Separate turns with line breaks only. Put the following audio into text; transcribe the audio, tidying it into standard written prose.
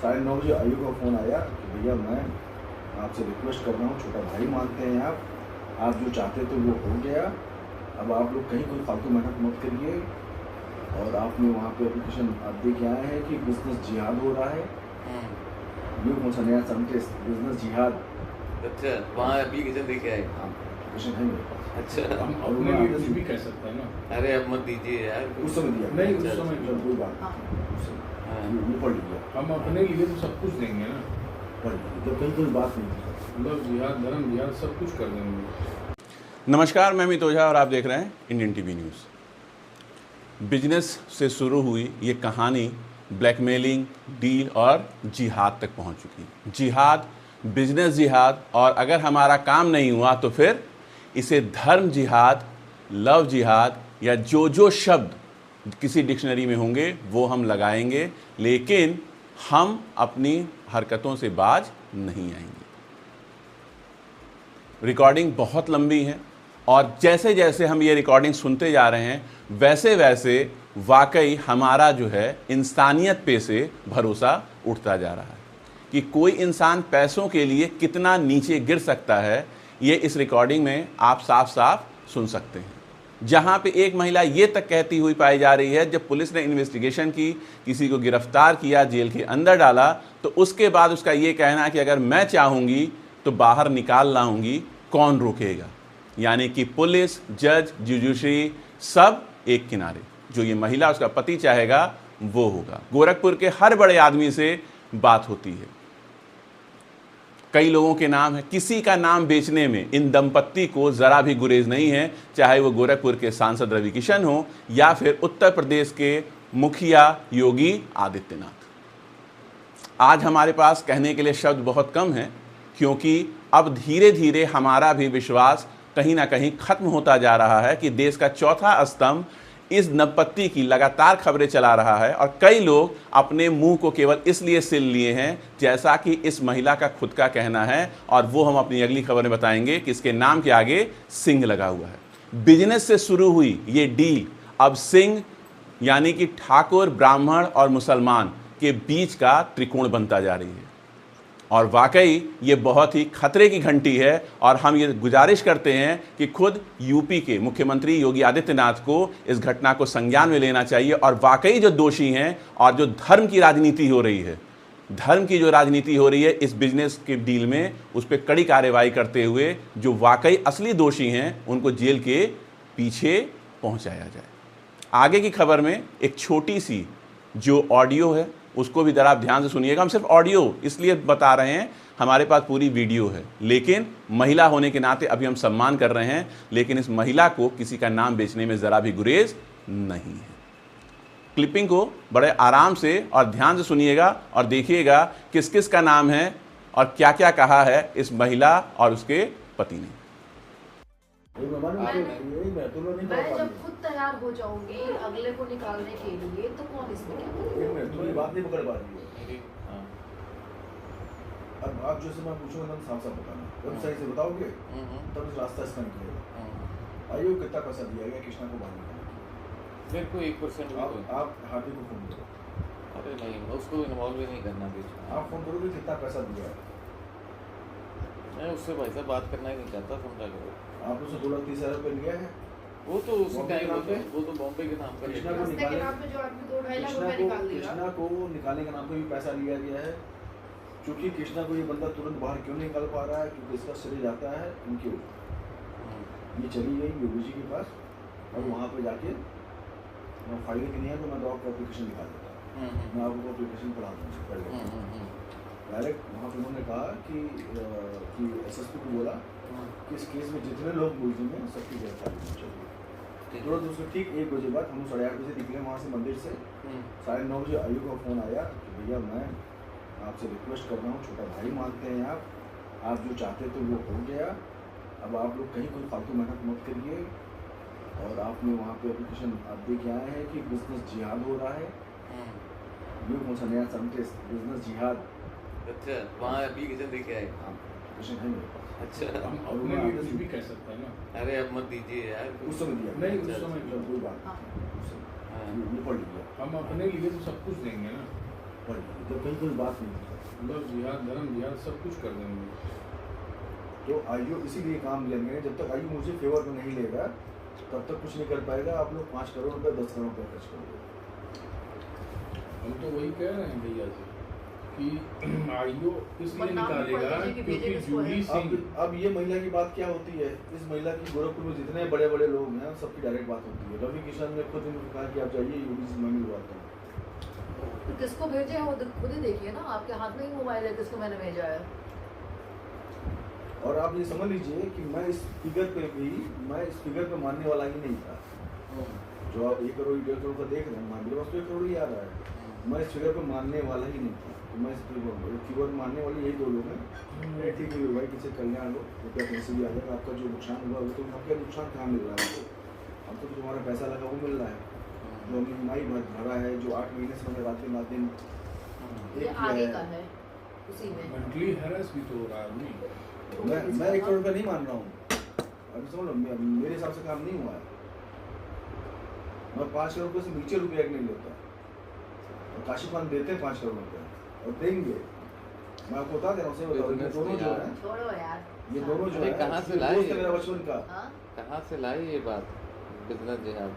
9:30 बजे आयु का फ़ोन आया कि भैया मैं आपसे रिक्वेस्ट कर रहा हूँ, छोटा भाई मानते हैं आप जो चाहते थे वो हो गया। अब आप लोग कहीं कोई फालतू मेहनत मत करिए। और आपने वहाँ पे एप्लीकेशन आप दे के आए हैं कि बिजनेस जिहाद हो रहा है। ये कौन सा नया टर्म है, बिजनेस जिहाद?
अच्छा, वहाँ एप्लीकेशन दे के आए?
हाँ, एप्लीकेशन है मेरे पास।
अच्छा,
हम अपने लिए कुछ भी कह सकते हैं ना।
अरे अब मत दीजिए यार।
उस समय दिया
नहीं,
था।
उस समय
चल कोई बात नहीं, उस समय
हाँ।
ये पढ़ लिया,
हम अपने लिए तो सब कुछ देंगे ना।
पढ़ लिया, जब कहीं कोई बात नहीं थी।
मतलब जिहाद, धर्म जिहाद सब कुछ कर देंगे।
नमस्कार, मैं अमित ओझा और आप देख रहे हैं इंडियन टीवी न्यूज़। बिजनेस से शुरू हुई ये कहानी ब्लैकमेलिंग, डील और जिहाद तक पहुंच चुकी। जिहाद, बिजनेस जिहाद, और अगर हमारा काम नहीं हुआ तो फिर इसे धर्म जिहाद, लव जिहाद या जो शब्द किसी डिक्शनरी में होंगे वो हम लगाएंगे, लेकिन हम अपनी हरकतों से बाज नहीं आएंगे। रिकॉर्डिंग बहुत लंबी है और जैसे जैसे हम ये रिकॉर्डिंग सुनते जा रहे हैं वैसे वैसे वाकई हमारा जो है इंसानियत पे से भरोसा उठता जा रहा है कि कोई इंसान पैसों के लिए कितना नीचे गिर सकता है। ये इस रिकॉर्डिंग में आप साफ साफ सुन सकते हैं, जहाँ पे एक महिला ये तक कहती हुई पाई जा रही है, जब पुलिस ने इन्वेस्टिगेशन की, किसी को गिरफ्तार किया, जेल के अंदर डाला, तो उसके बाद उसका ये कहना है कि अगर मैं चाहूँगी तो बाहर निकाल लाऊंगी, कौन रोकेगा। यानी कि पुलिस, जज, जुडिशरी सब एक किनारे, जो ये महिला उसका पति चाहेगा वो होगा। गोरखपुर के हर बड़े आदमी से बात होती है, कई लोगों के नाम है, किसी का नाम बेचने में इन दंपत्ति को ज़रा भी गुरेज नहीं है, चाहे वो गोरखपुर के सांसद रवि किशन हो या फिर उत्तर प्रदेश के मुखिया योगी आदित्यनाथ। आज हमारे पास कहने के लिए शब्द बहुत कम हैं, क्योंकि अब धीरे धीरे हमारा भी विश्वास कहीं ना कहीं खत्म होता जा रहा है कि देश का चौथा स्तंभ इस दंपत्ति की लगातार खबरें चला रहा है। और कई लोग अपने मुंह को केवल इसलिए सिल लिए हैं, जैसा कि इस महिला का खुद का कहना है, और वो हम अपनी अगली खबर में बताएंगे कि इसके नाम के आगे सिंह लगा हुआ है। बिजनेस से शुरू हुई ये डील अब सिंह यानी कि ठाकुर, ब्राह्मण और मुसलमान के बीच का त्रिकोण बनता जा रही है। और वाकई ये बहुत ही खतरे की घंटी है, और हम ये गुजारिश करते हैं कि खुद यूपी के मुख्यमंत्री योगी आदित्यनाथ को इस घटना को संज्ञान में लेना चाहिए, और वाकई जो दोषी हैं और जो धर्म की राजनीति हो रही है, धर्म की जो राजनीति हो रही है इस बिजनेस के डील में, उस पर कड़ी कार्रवाई करते हुए जो वाकई असली दोषी हैं उनको जेल के पीछे पहुंचाया जाए। आगे की खबर में एक छोटी सी जो ऑडियो है उसको भी जरा आप ध्यान से सुनिएगा। हम सिर्फ ऑडियो इसलिए बता रहे हैं, हमारे पास पूरी वीडियो है, लेकिन महिला होने के नाते अभी हम सम्मान कर रहे हैं, लेकिन इस महिला को किसी का नाम बेचने में ज़रा भी गुरेज नहीं है। क्लिपिंग को बड़े आराम से और ध्यान से सुनिएगा और देखिएगा किस किस का नाम है और क्या क्या कहा है इस महिला और उसके पति ने।
मैं जब खुद तैयार हो जाऊंगी अगले को निकालने के लिए, तो कौन इसमें क्या करेगा?
थोड़ी बात नहीं पकड़ पा रही है। अब आप जो से मैं पूछूंगा ना साफ साफ बताना, वेबसाइट से बताओगे तब इस रास्ता इसका निकलेगा। आइए, कितना पैसा दिया गया कृष्णा को बाहर निकालने के लिए?
मेरे को 1% भी तो।
आप हार्दिक को फोन करो।
अरे नहीं, उसको इन्वॉल्व ही नहीं करना बीच में।
आप फोन करोगे कितना पैसा दिया है?
मैं उससे भाई साहब बात करना ही नहीं चाहता, समझा करो।
आप उससे 2,30,000 रुपये लिया है?
वो तो उसी टाइम वो तो बॉम्बे के नाम पर
कृष्णा को
रास्ते के नाम पे जो आदमी 2-2.5 लाख रुपए निकाल देगा,
कृष्णा को निकालने के नाम पे भी पैसा लिया गया है। क्योंकि कृष्णा को ये बंदा तुरंत बाहर क्यों नहीं निकाल पा रहा है, क्योंकि इसका श्रेय जाता है इनके ऊपर। ये चली गई योगी जी के पास और वहाँ पे जाके फाइल की नहीं है तो मैं तो आपको एप्लीकेशन निकाल देता हूँ, मैं आपको एप्लीकेशन पढ़ा दूँगा डायरेक्ट। वहाँ पे उन्होंने कहा कि SSP को बोला कि इस केस में जितने लोग मुलजिम हैं सबकी गिरफ्तारी होनी चाहिए। तुरंत उसके ठीक 1 बजे बाद हम 8:30 बजे निकले वहाँ से मंदिर से। 9:30 बजे आयु का फ़ोन आया कि भैया मैं आपसे रिक्वेस्ट कर रहा हूँ, छोटा भाई मानते हैं आप जो चाहते थे वो हो गया। अब आप लोग कहीं कोई फालतू मेहनत मत करिए। और आपने वहाँ पे एप्लीकेशन आप दे के आए हैं कि बिजनेस जिहाद हो रहा है। ये कौन सा नया टर्म है, बिजनेस जिहाद?
अच्छा, वहाँ एप्लीकेशन दे के आए?
हाँ, एप्लीकेशन है मेरे पास।
अच्छा,
हम अपने लिए कुछ भी कह सकते हैं ना।
अरे अब मत दीजिए यार।
उस समय दिया
नहीं, उस समय
चल कोई बात नहीं, उस समय ये पढ़ लिया,
हम अपने लिए तो सब कुछ देंगे ना।
भाई जब कहीं कोई बात नहीं होता
लव जिहाद धर्म जिहाद सब कुछ कर देंगे।
तो आईओ इसीलिए काम लेंगे, जब तक आईओ मुझे फेवर में नहीं लेगा तब तक कुछ नहीं कर पाएगा। आप लोग 5 करोड़ रुपये 10 करोड़ रुपये खर्च करोगे।
हम तो वही कह रहे हैं भैया से कि आईओ इसलिए
बदनाम
निकालेगा
पड़ जाएगी,
क्योंकि
भेजेंगे इसको
जूही
है।
सिंह
अब ये महिला की बात क्या होती है, इस महिला की गोरखपुर में जितने बड़े बड़े लोग हैं सबकी डायरेक्ट बात होती है। रवि किशन ने खुद इनको कहा कि आप जाइए यूपी से मैं मिलवाता हूँ।
तो किसको भेजे हैं वो खुद ही देखिए ना, आपके हाथ में ही मोबाइल है, किसको मैंने भेजा है।
और आप ये समझ लीजिए कि मैं इस फिगर पे मानने वाला ही नहीं था। जो आप 1 करोड़ 1.5 करोड़ का देख रहे हैं, मेरे पास तो 1 करोड़ ही आ रहा है। मैं इस फिगर पे मानने वाला ही नहीं था। तो मैं इस फिगर में मानने वाले यही 2 लोग हैं। ठीक है भाई, किसी कल्याण लो, रुपया कहीं से भी आ जाएगा। आपका जो नुकसान हुआ वो तो आपका नुकसान कहाँ मिल रहा है? हमको तो जो हमारा पैसा लगा वो मिल रहा है। जो हमने ईएमआई भरा है, जो 8 महीने से मैंने रात दिन
ये आगे का है उसी में।
मेंटली हैरेस भी तो हो रहा है आदमी।
मैं 1 करोड़ रुपया नहीं मान रहा हूँ। अभी समझ लो, मेरे हिसाब से काम नहीं हुआ है। मैं 5 करोड़ रुपये से नीचे रुपया नहीं लेता। और काशीपान देते हैं 5 करोड़ रुपये और देंगे। मैं आपको बता दे रहा हूँ, सही बता रहा हूँ, ये दोनों जो है,
छोड़ो यार,
ये दोनों जो
अरे
है,
कहाँ से
ये
लाए
दोस्त है
ये?
मेरा बचपन का।
हाँ?
कहाँ से लाई ये बात बिजनेस जिहाद?